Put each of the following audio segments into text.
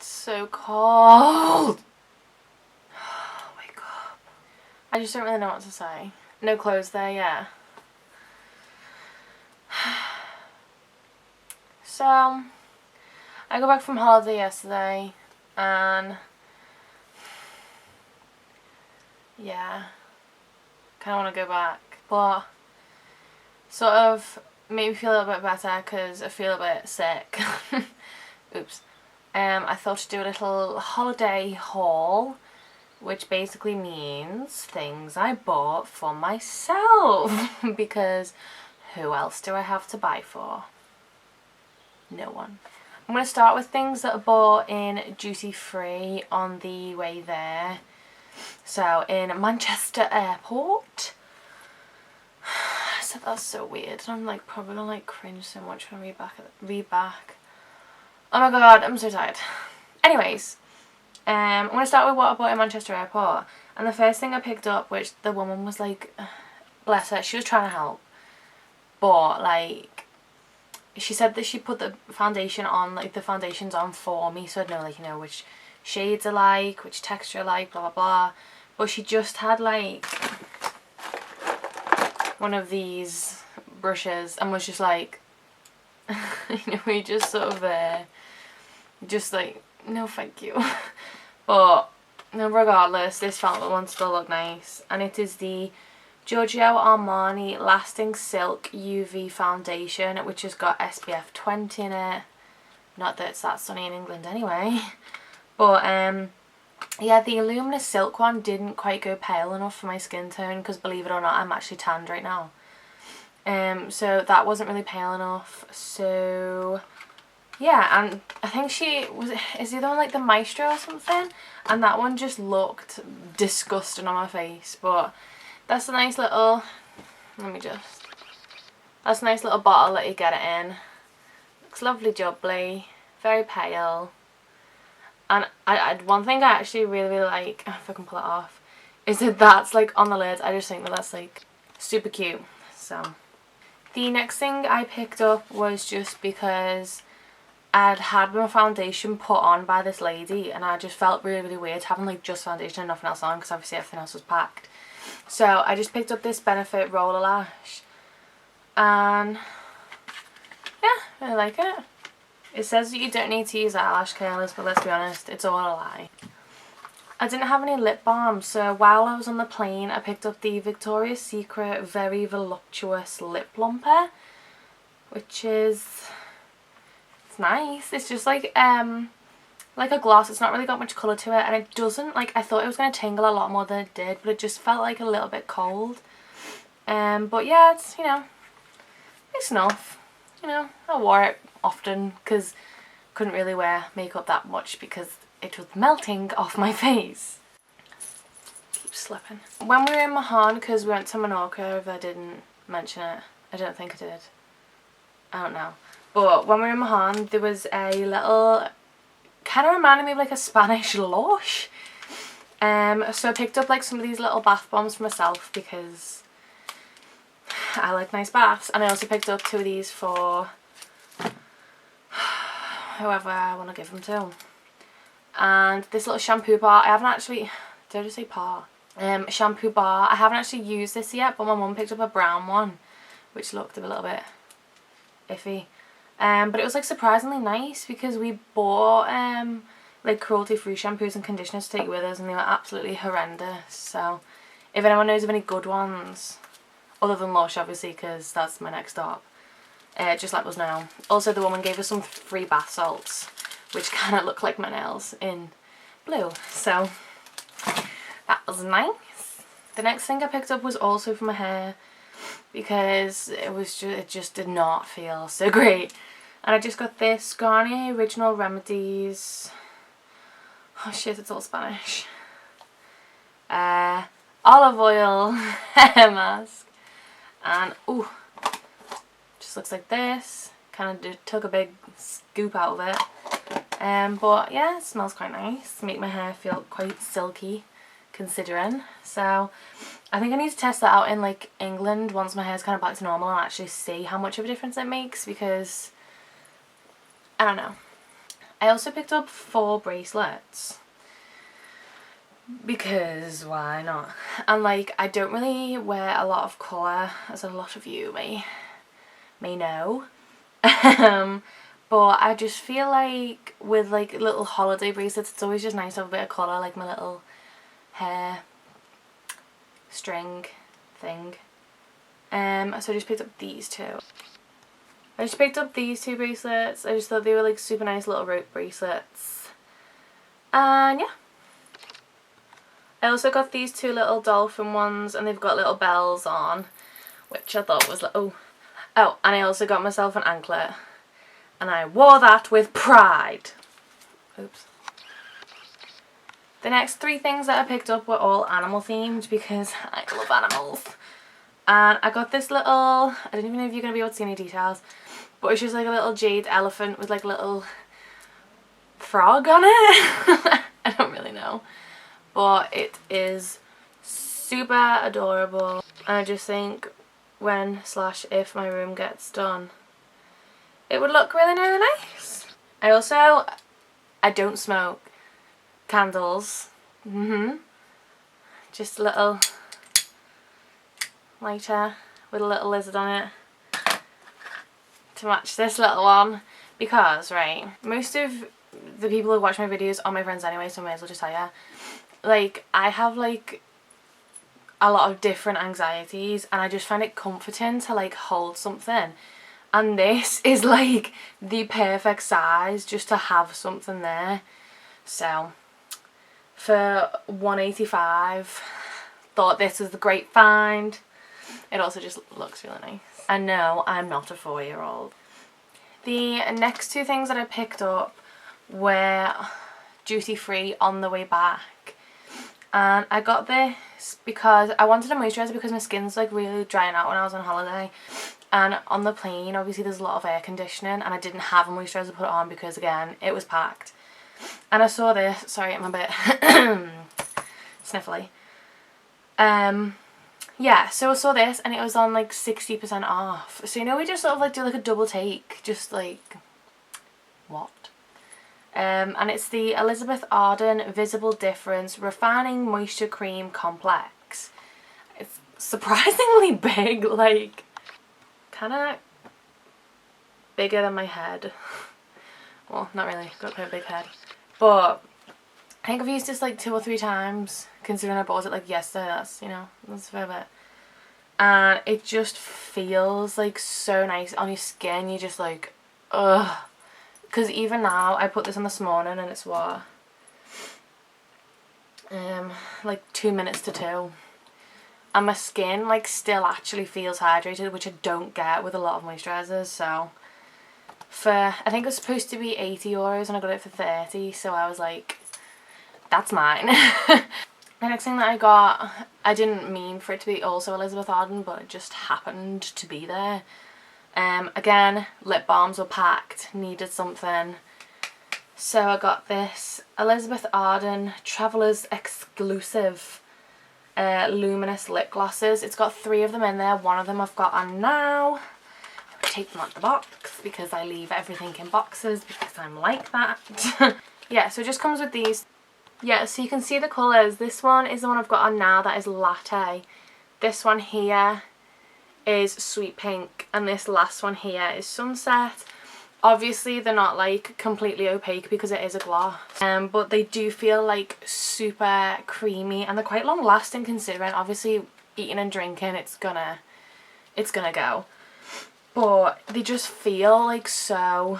so cold. Wake up. I just don't really know what to say. No clothes there, yeah. So, I got back from holiday yesterday and yeah, kind of want to go back, but sort of made me feel a little bit better because I feel a bit sick. Oops. I thought to do a little holiday haul, which basically means things I bought for myself because who else do I have to buy for? No one. I'm going to start with things that I bought in duty free on the way there. So in Manchester Airport. I said that's so weird. I'm like probably gonna like cringe so much when I read back. Oh my god, I'm so tired. Anyways, I'm gonna start with what I bought in Manchester Airport. And the first thing I picked up, which the woman was like, bless her, she was trying to help, but like she said that she put the foundation on, like the foundation's on for me, so I'd know, like, you know, which shades I like, which texture I like, blah blah blah. But she just had like one of these brushes and was just like, you know, we just sort of there, just like, no thank you. But no, regardless, this felt one still looked nice, and it is the Giorgio Armani Lasting Silk UV Foundation, which has got SPF 20 in it. Not that it's that sunny in England anyway. But yeah, the Luminous Silk one didn't quite go pale enough for my skin tone, because believe it or not, I'm actually tanned right now. So that wasn't really pale enough. So yeah, and I think is the other one like the Maestro or something? And that one just looked disgusting on my face. But that's a nice little, that's a nice little bottle that you get it in. Looks lovely jubbly, very pale. And one thing I actually really like, if I can pull it off, is that that's like on the lid. I just think that that's like super cute. So the next thing I picked up was just because I'd had my foundation put on by this lady, and I just felt really weird having like just foundation and nothing else on, because obviously everything else was packed. So I just picked up this Benefit Roller Lash, and yeah, I like it. It says that you don't need to use eyelash curlers, but let's be honest, it's all a lie. I didn't have any lip balm, so while I was on the plane I picked up the Victoria's Secret Very Voluptuous Lip Plumper, which is, it's nice. It's just like a gloss. It's not really got much colour to it, and it doesn't, like, I thought it was going to tingle a lot more than it did, but it just felt like a little bit cold. But yeah, it's, you know, nice enough. You know, I wore it often because couldn't really wear makeup that much because it was melting off my face. Keep slipping. When we were in Mahon, because we went to Menorca, if I didn't mention it, I don't think I did. I don't know. But when we were in Mahon, there was a little, kind of reminded me of like a Spanish lush. So I picked up like some of these little bath bombs for myself because I like nice baths, and I also picked up 2 of these for whoever I want to give them to. And this little shampoo bar, I haven't actually, did I just say bar? Shampoo bar, I haven't actually used this yet, but my mum picked up a brown one, which looked a little bit iffy. But it was like surprisingly nice, because we bought like cruelty free shampoos and conditioners to take with us, and they were absolutely horrendous. So if anyone knows of any good ones, other than Lush obviously, because that's my next stop, just let us know. Also, the woman gave us some free bath salts, which kind of look like my nails in blue, so that was nice. The next thing I picked up was also for my hair, because it just did not feel so great. And I just got this Garnier Original Remedies, oh shit, it's all Spanish, olive oil hair mask. And ooh, just looks like this. Kind of took a big scoop out of it. But yeah, it smells quite nice. Make my hair feel quite silky, considering. So I think I need to test that out in like England once my hair's kind of back to normal, and actually see how much of a difference it makes, because I don't know. I also picked up 4 bracelets because why not? And like, I don't really wear a lot of colour, as a lot of you may know. But I just feel like with like little holiday bracelets, it's always just nice to have a bit of colour, like my little hair string thing. So I just picked up these 2. I just picked up these 2 bracelets. I just thought they were like super nice little rope bracelets. And yeah. I also got these 2 little dolphin ones, and they've got little bells on, which I thought was like, oh, and I also got myself an anklet. And I wore that with pride. Oops. The next 3 things that I picked up were all animal themed because I love animals. And I got this little, I don't even know if you're going to be able to see any details, but it's just like a little jade elephant with like a little frog on it. I don't really know. But it is super adorable. And I just think when/if my room gets done, it would look really, really nice. I don't smoke candles. Just a little lighter with a little lizard on it to match this little one. Because, right, most of the people who watch my videos are my friends anyway, so I may as well just tell you. Like, I have like a lot of different anxieties, and I just find it comforting to like hold something. And this is like the perfect size just to have something there. So for £1.85, thought this was the great find. It also just looks really nice. And no, I'm not a 4-year-old. The next 2 things that I picked up were duty free on the way back. And I got this because I wanted a moisturiser because my skin's like really drying out when I was on holiday. And on the plane, obviously there's a lot of air conditioning, and I didn't have a moisturiser to put on because, again, it was packed. And I saw this, sorry, I'm a bit sniffly. Yeah, so I saw this, and it was on like 60% off. So, you know, we just sort of like do like a double take, just like, what? And it's the Elizabeth Arden Visible Difference Refining Moisture Cream Complex. It's surprisingly big, like, kind of bigger than my head. Well, not really, got quite a big head. But I think I've used this like 2 or 3 times, considering I bought it like yesterday. That's, you know, that's a fair bit. And it just feels like so nice on your skin. You're just like, ugh. Because even now, I put this on this morning and it's what? Like 2 minutes to 2. And my skin like still actually feels hydrated, which I don't get with a lot of moisturisers. So for, I think it was supposed to be €80 and I got it for 30, so I was like, that's mine. The next thing that I got, I didn't mean for it to be also Elizabeth Arden, but it just happened to be there. Again, lip balms were packed, needed something, so I got this Elizabeth Arden Traveller's Exclusive luminous lip glosses. It's got 3 of them in there. 1 of them I've got on now. I take them out the box because I leave everything in boxes because I'm like that. Yeah, so it just comes with these. Yeah, so you can see the colours. This one is the one I've got on now, that is Latte. This one here is Sweet Pink, and this last one here is Sunset. Obviously they're not like completely opaque because it is a gloss, but they do feel like super creamy, and they're quite long lasting considering obviously eating and drinking it's gonna go, but they just feel like so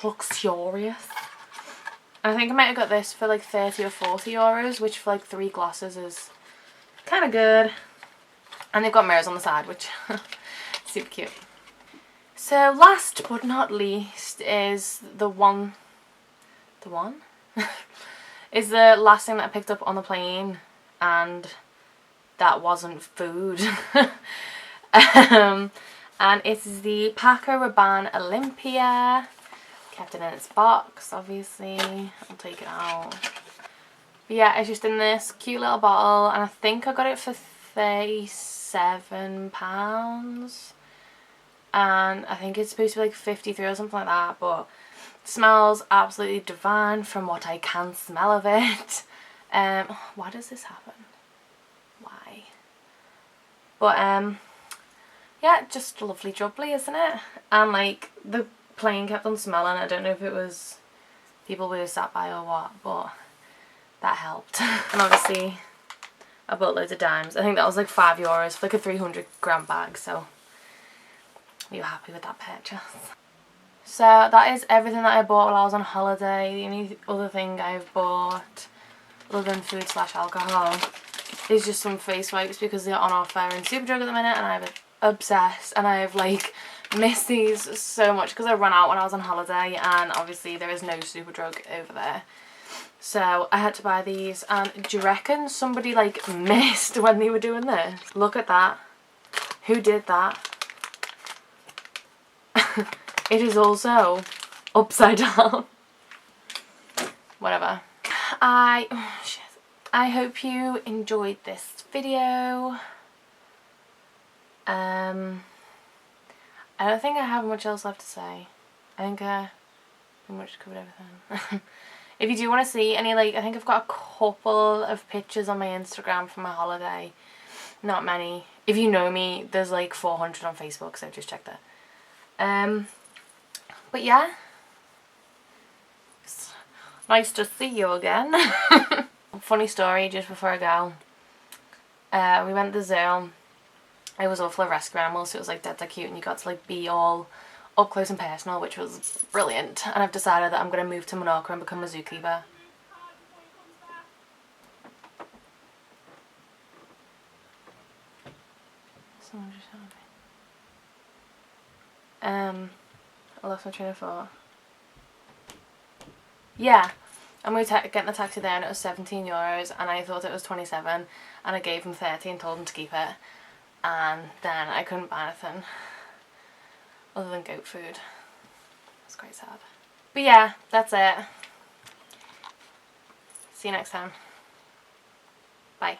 luxurious. And I think I might have got this for like 30 or 40 euros, which for like 3 glosses is kind of good. And they've got mirrors on the side, which super cute. So last but not least is the is the last thing that I picked up on the plane, and that wasn't food. And it is the Paco Rabanne Olympia. Kept it in its box, obviously. I'll take it out. But yeah, it's just in this cute little bottle, and I think I got it for £37. And I think it's supposed to be like 53 or something like that, but Smells absolutely divine from what I can smell of it. Why does this happen? Why? But yeah, just lovely jubbly, isn't it? And like the plane kept on smelling. I don't know if it was people we were sat by or what, but that helped. And obviously I bought loads of dimes. I think that was like €5 for like a 300g bag, so we were happy with that purchase. So that is everything that I bought while I was on holiday. The only other thing I've bought, other than food / alcohol, is just some face wipes because they're on offer in Superdrug at the minute, and I'm obsessed, and I've like missed these so much because I ran out when I was on holiday, and obviously there is no Superdrug over there. So I had to buy these, and do you reckon somebody like missed when they were doing this? Look at that. Who did that? It is also upside down. Whatever. I hope you enjoyed this video. I don't think I have much else left to say. I think I pretty much covered everything. If you do want to see any, like, I think I've got a couple of pictures on my Instagram from my holiday. Not many. If you know me, there's like 400 on Facebook, so just check that. But yeah, it's nice to see you again. Funny story just before I go. We went to the zoo. It was all full of rescue animals, so it was like dead cute, and you got to like be all up close and personal, which was brilliant. And I've decided that I'm going to move to Menorca and become a zookeeper. Someone just had me. I lost my train of thought. Yeah, and we were getting the taxi there, and it was €17, and I thought it was 27, and I gave him 30 and told him to keep it, and then I couldn't buy anything other than goat food. It's quite sad. But yeah, that's it. See you next time. Bye.